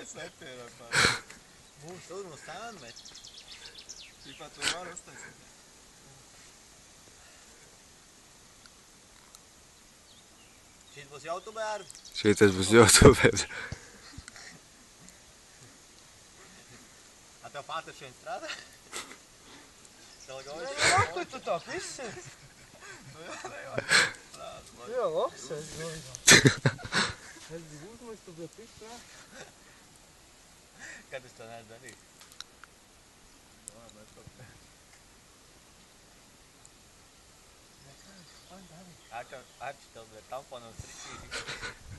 es nepieram pār. Mums tur no sēnu met. Tīpā tu var uztaisīt. Šīs būs YouTuber. Šitas būs YouTube. A tev pāta šeit strādā? Tev gauži? Nē, tu tā pisi. Jā, labs, es gauži. Es divu uzmēs, tu bija pisi, jā? Kad es to neesmu darījis? Arči, tev bija tamponu un striķīti.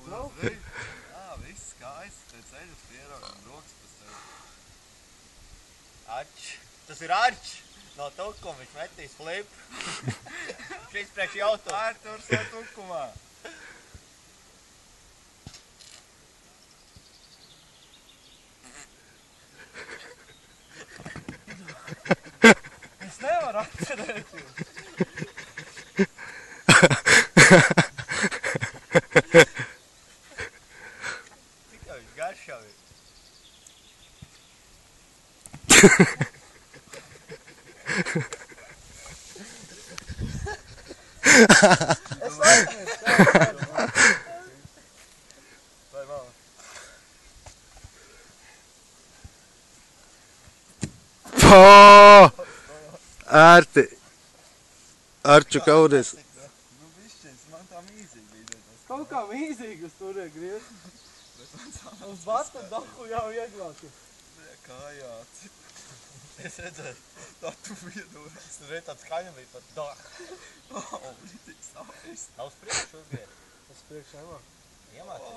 Uzreiz. Jā, viss skaisti. Te ceļas pierauga un rokas pa sevi. Arči. Tas ir Arči. No tukuma viņš metīs flip. Šis priekš YouTube. Arturs no tukumā. Es nevaru atcerēties. Tikai viņš garš jau ir. Es aizmies, Vai mama? Arti. Arču kaudies. Nu, bišķiņas, man tā mīzīgi bija. kaut kā mīzīgi uz turē griez. Uz batu dahu jau ieglāti. Kājāts. Es redzēju. Tā tu viedorās. Es redzēju tāds skaņa bija pat dah. O, līdzīgs sāpīs. Nav uz priekšu uzgriet. Es priekšā iemā. Iemācīt.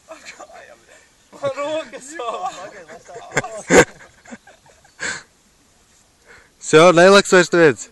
Tā kāja, bļa. Man rokas jau. Pagaid, lai sāk. Все, nelaks vairs tu viens.